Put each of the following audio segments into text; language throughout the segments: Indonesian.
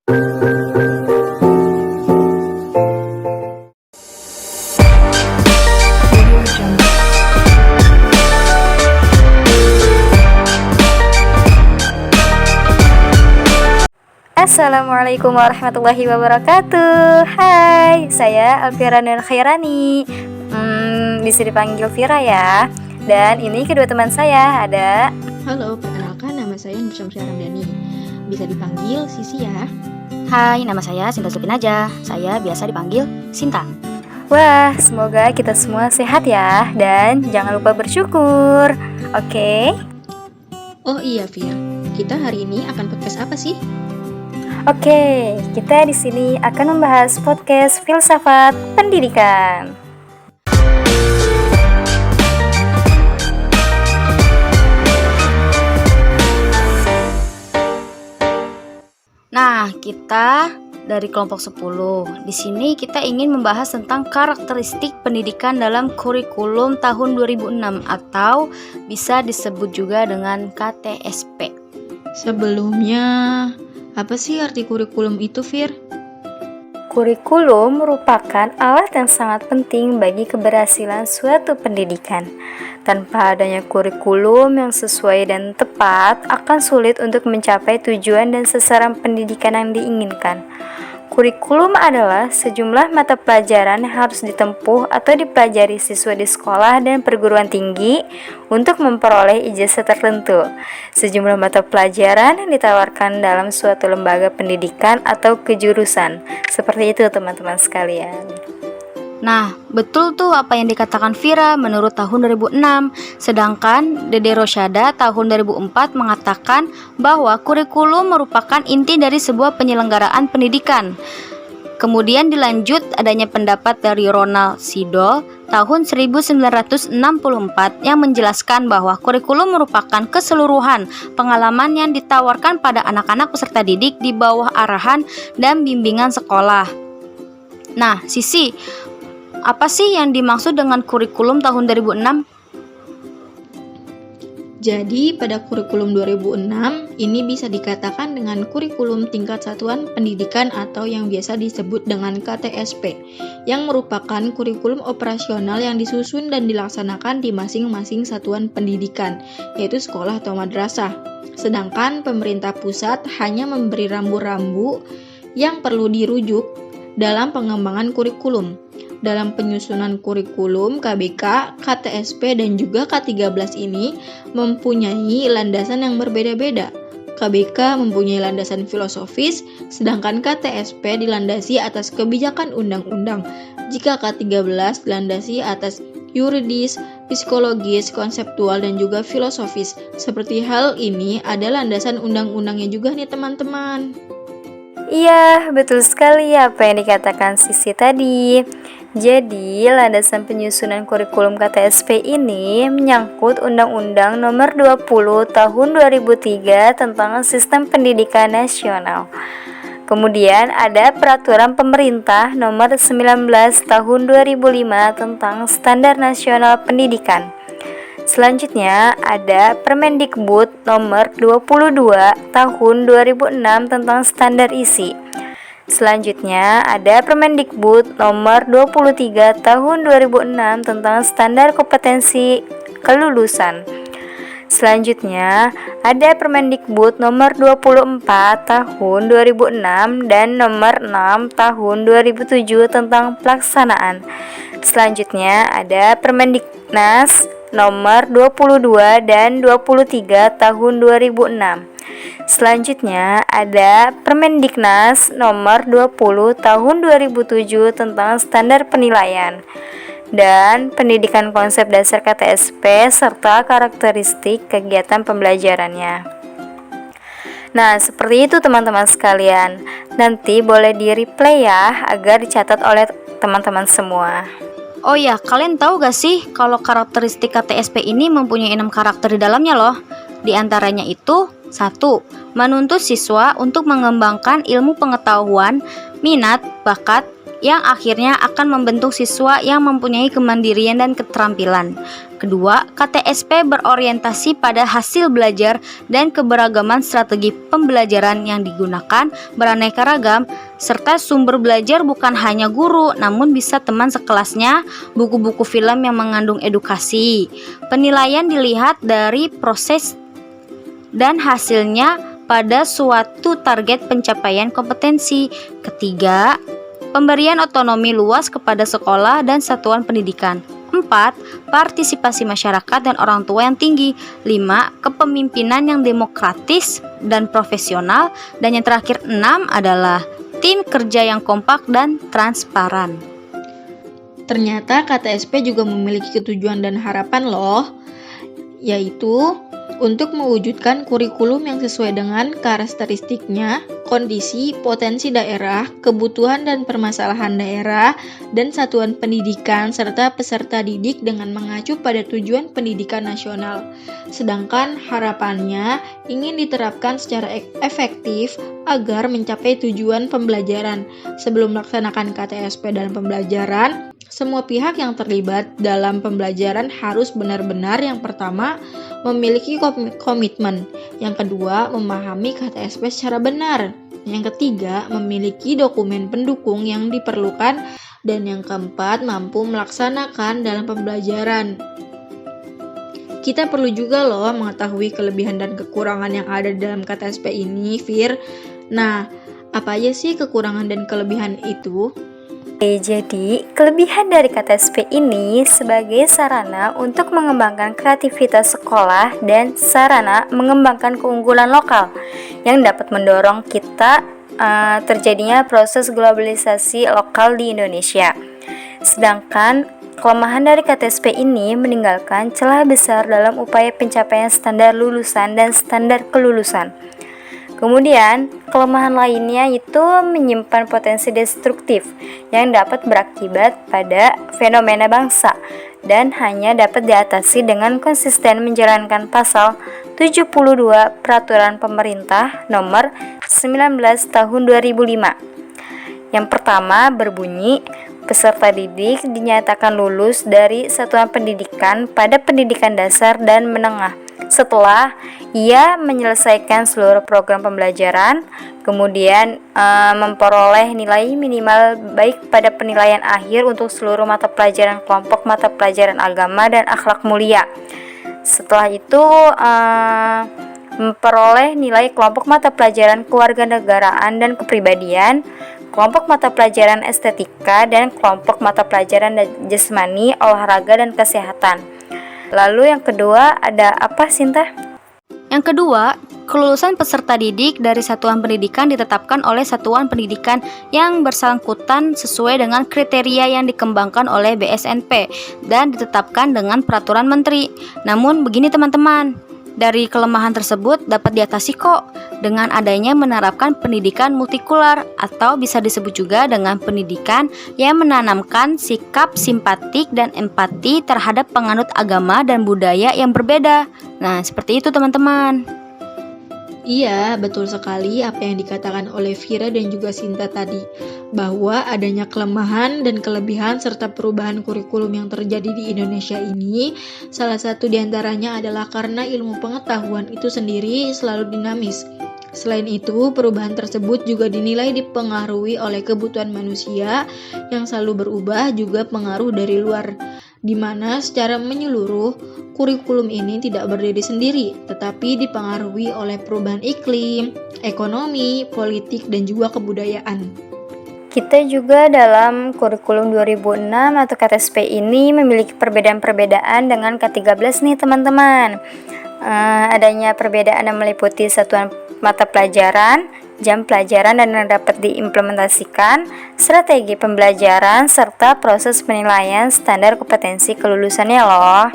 Assalamualaikum warahmatullahi wabarakatuh. Hai, saya Alfira Nur Khairani. Bisa dipanggil Vira ya. Dan ini kedua teman saya ada. Halo, perkenalkan nama saya Nur Syamsiah Ramdhani. Bisa dipanggil Sisi ya. Hai, nama saya Sinta Supinaja. Saya biasa dipanggil Sinta. Wah, semoga kita semua sehat ya. Dan jangan lupa bersyukur. Oke? Oh iya, Fir. Kita hari ini akan podcast apa sih? Oke, kita di sini akan membahas podcast filsafat pendidikan. Nah, kita dari kelompok 10. Di sini kita ingin membahas tentang karakteristik pendidikan dalam kurikulum tahun 2006 atau bisa disebut juga dengan KTSP. Sebelumnya, apa sih arti kurikulum itu, Fir? Kurikulum merupakan alat yang sangat penting bagi keberhasilan suatu pendidikan. Tanpa adanya kurikulum yang sesuai dan tepat, akan sulit untuk mencapai tujuan dan sasaran pendidikan yang diinginkan. Kurikulum adalah sejumlah mata pelajaran yang harus ditempuh atau dipelajari siswa di sekolah dan perguruan tinggi untuk memperoleh ijazah tertentu. Sejumlah mata pelajaran yang ditawarkan dalam suatu lembaga pendidikan atau kejurusan. Seperti itu teman-teman sekalian. Nah, betul tuh apa yang dikatakan Vira menurut tahun 2006. Sedangkan Dede Rosyada tahun 2004 mengatakan bahwa kurikulum merupakan inti dari sebuah penyelenggaraan pendidikan. Kemudian dilanjut adanya pendapat dari Ronald Siddall tahun 1964 yang menjelaskan bahwa kurikulum merupakan keseluruhan pengalaman yang ditawarkan pada anak-anak peserta didik di bawah arahan dan bimbingan sekolah. Nah, Sisi, apa sih yang dimaksud dengan kurikulum tahun 2006? Jadi, pada kurikulum 2006, ini bisa dikatakan dengan kurikulum tingkat satuan pendidikan atau yang biasa disebut dengan KTSP, yang merupakan kurikulum operasional yang disusun dan dilaksanakan di masing-masing satuan pendidikan, yaitu sekolah atau madrasah. Sedangkan pemerintah pusat hanya memberi rambu-rambu yang perlu dirujuk dalam pengembangan kurikulum. Dalam penyusunan kurikulum, KBK, KTSP, dan juga K13 ini mempunyai landasan yang berbeda-beda. KBK mempunyai landasan filosofis, sedangkan KTSP dilandasi atas kebijakan undang-undang. Jika K13 dilandasi atas yuridis, psikologis, konseptual, dan juga filosofis. Seperti hal ini ada landasan undang-undangnya juga nih teman-teman. Iya, betul sekali apa yang dikatakan Sisi tadi. Jadi, landasan penyusunan kurikulum KTSP ini menyangkut Undang-Undang Nomor 20 Tahun 2003 tentang Sistem Pendidikan Nasional. Kemudian ada Peraturan Pemerintah Nomor 19 Tahun 2005 tentang Standar Nasional Pendidikan. Selanjutnya ada Permendikbud Nomor 22 Tahun 2006 tentang Standar Isi. Selanjutnya ada Permendikbud Nomor 23 Tahun 2006 tentang Standar Kompetensi Kelulusan. Selanjutnya ada Permendikbud Nomor 24 Tahun 2006 dan Nomor 6 Tahun 2007 tentang pelaksanaan. Selanjutnya ada Permendiknas Nomor 22 dan 23 Tahun 2006. Selanjutnya ada Permendiknas Nomor 20 Tahun 2007 tentang Standar Penilaian dan Pendidikan Konsep Dasar KTSP serta karakteristik kegiatan pembelajarannya. Nah, seperti itu teman-teman sekalian. Nanti boleh di-replay ya agar dicatat oleh teman-teman semua. Oh ya, kalian tahu gak sih kalau karakteristik KTSP ini mempunyai 6 karakter di dalamnya loh. Di antaranya itu 1. Menuntut siswa untuk mengembangkan ilmu pengetahuan, minat, bakat yang akhirnya akan membentuk siswa yang mempunyai kemandirian dan keterampilan. Kedua, KTSP berorientasi pada hasil belajar dan keberagaman strategi pembelajaran yang digunakan beraneka ragam, serta sumber belajar bukan hanya guru, namun bisa teman sekelasnya, buku-buku film yang mengandung edukasi. Penilaian dilihat dari proses dan hasilnya pada suatu target pencapaian kompetensi. Ketiga, pemberian otonomi luas kepada sekolah dan satuan pendidikan. 4. Partisipasi masyarakat dan orang tua yang tinggi. 5. Kepemimpinan yang demokratis dan profesional. Dan yang terakhir 6 adalah tim kerja yang kompak dan transparan. Ternyata KTSP juga memiliki tujuan dan harapan loh, yaitu untuk mewujudkan kurikulum yang sesuai dengan karakteristiknya, kondisi, potensi daerah, kebutuhan dan permasalahan daerah, dan satuan pendidikan, serta peserta didik dengan mengacu pada tujuan pendidikan nasional. Sedangkan harapannya ingin diterapkan secara efektif agar mencapai tujuan pembelajaran. Sebelum melaksanakan KTSP dalam pembelajaran, semua pihak yang terlibat dalam pembelajaran harus benar-benar yang pertama memiliki komitmen, yang kedua memahami KTSP secara benar, yang ketiga memiliki dokumen pendukung yang diperlukan, dan yang keempat mampu melaksanakan dalam pembelajaran. Kita perlu juga loh mengetahui kelebihan dan kekurangan yang ada dalam KTSP ini, Fir. Nah, apa aja sih kekurangan dan kelebihan itu? Jadi, kelebihan dari KTSP ini sebagai sarana untuk mengembangkan kreativitas sekolah dan sarana mengembangkan keunggulan lokal yang dapat mendorong kita terjadinya proses globalisasi lokal di Indonesia. Sedangkan kelemahan dari KTSP ini meninggalkan celah besar dalam upaya pencapaian standar lulusan dan standar kelulusan. Kemudian, kelemahan lainnya itu menyimpan potensi destruktif yang dapat berakibat pada fenomena bangsa dan hanya dapat diatasi dengan konsisten menjalankan pasal 72 Peraturan Pemerintah Nomor 19 Tahun 2005. Yang pertama berbunyi, peserta didik dinyatakan lulus dari satuan pendidikan pada pendidikan dasar dan menengah setelah ia menyelesaikan seluruh program pembelajaran, kemudian memperoleh nilai minimal baik pada penilaian akhir untuk seluruh mata pelajaran kelompok mata pelajaran agama dan akhlak mulia. Setelah itu memperoleh nilai kelompok mata pelajaran kewarganegaraan dan kepribadian, kelompok mata pelajaran estetika, dan kelompok mata pelajaran jasmani, olahraga, dan kesehatan. Lalu yang kedua ada apa, Sinta? Yang kedua, kelulusan peserta didik dari satuan pendidikan ditetapkan oleh satuan pendidikan yang bersangkutan sesuai dengan kriteria yang dikembangkan oleh BSNP dan ditetapkan dengan peraturan menteri. Namun begini teman-teman, dari kelemahan tersebut dapat diatasi kok dengan adanya menerapkan pendidikan multikular atau bisa disebut juga dengan pendidikan yang menanamkan sikap simpatik dan empati terhadap penganut agama dan budaya yang berbeda. Nah, seperti itu teman-teman. Iya, betul sekali apa yang dikatakan oleh Vira dan juga Sinta tadi, bahwa adanya kelemahan dan kelebihan serta perubahan kurikulum yang terjadi di Indonesia ini, salah satu diantaranya adalah karena ilmu pengetahuan itu sendiri selalu dinamis. Selain itu, perubahan tersebut juga dinilai dipengaruhi oleh kebutuhan manusia yang selalu berubah, juga pengaruh dari luar, di mana secara menyeluruh kurikulum ini tidak berdiri sendiri, tetapi dipengaruhi oleh perubahan iklim, ekonomi, politik, dan juga kebudayaan. Kita juga dalam kurikulum 2006 atau KTSP ini memiliki perbedaan-perbedaan dengan K13 nih teman-teman. Adanya perbedaan yang meliputi satuan mata pelajaran, jam pelajaran dan yang dapat diimplementasikan, strategi pembelajaran, serta proses penilaian standar kompetensi kelulusannya loh.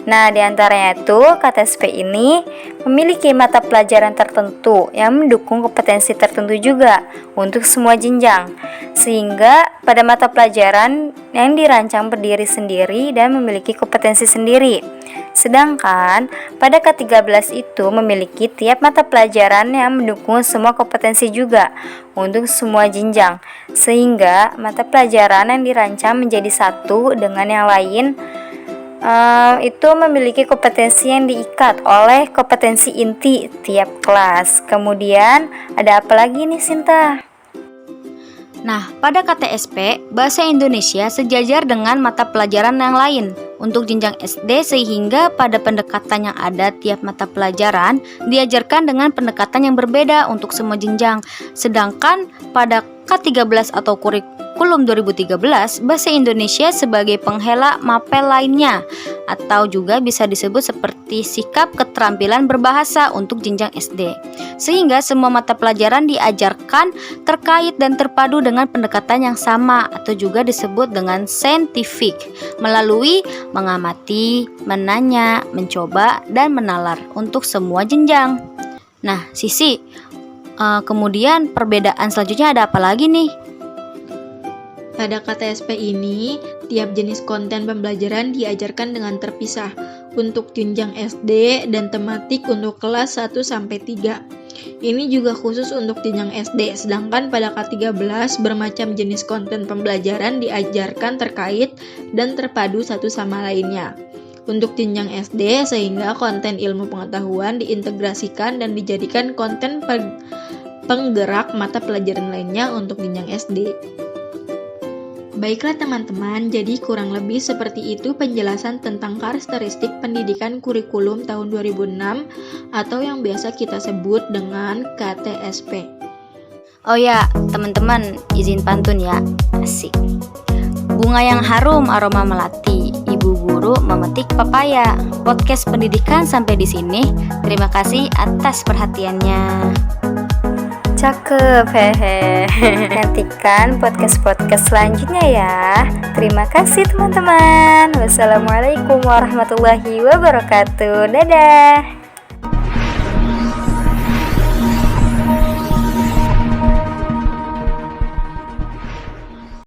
Nah, diantaranya itu KTSP ini memiliki mata pelajaran tertentu yang mendukung kompetensi tertentu juga untuk semua jenjang, sehingga pada mata pelajaran yang dirancang berdiri sendiri dan memiliki kompetensi sendiri. Sedangkan pada K13 itu memiliki tiap mata pelajaran yang mendukung semua kompetensi juga untuk semua jenjang, sehingga mata pelajaran yang dirancang menjadi satu dengan yang lain itu memiliki kompetensi yang diikat oleh kompetensi inti tiap kelas. Kemudian ada apa lagi nih Sinta? Nah, pada KTSP, Bahasa Indonesia sejajar dengan mata pelajaran yang lain untuk jenjang SD sehingga pada pendekatan yang ada tiap mata pelajaran diajarkan dengan pendekatan yang berbeda untuk semua jenjang. Sedangkan pada K13 atau kurikulum 2013, Bahasa Indonesia sebagai penghela mapel lainnya atau juga bisa disebut seperti sikap keterampilan berbahasa untuk jenjang SD. Sehingga semua mata pelajaran diajarkan terkait dan terpadu dengan pendekatan yang sama atau juga disebut dengan saintifik melalui mengamati, menanya, mencoba, dan menalar untuk semua jenjang. Nah, Sisi, kemudian perbedaan selanjutnya ada apa lagi nih? Pada KTSP ini, tiap jenis konten pembelajaran diajarkan dengan terpisah untuk jenjang SD dan tematik untuk kelas 1-3. Ini juga khusus untuk jenjang SD, sedangkan pada K13 bermacam jenis konten pembelajaran diajarkan terkait dan terpadu satu sama lainnya. Untuk jenjang SD, sehingga konten ilmu pengetahuan diintegrasikan dan dijadikan konten penggerak mata pelajaran lainnya untuk jenjang SD. Baiklah teman-teman, jadi kurang lebih seperti itu penjelasan tentang karakteristik pendidikan kurikulum tahun 2006 atau yang biasa kita sebut dengan KTSP. Oh ya, teman-teman, izin pantun ya. Asik. Bunga yang harum aroma melati, ibu guru memetik pepaya. Podcast pendidikan sampai di sini. Terima kasih atas perhatiannya. Cakep, hehe. Nantikan podcast-podcast selanjutnya ya. Terima kasih teman-teman. Wassalamualaikum warahmatullahi wabarakatuh. Dadah.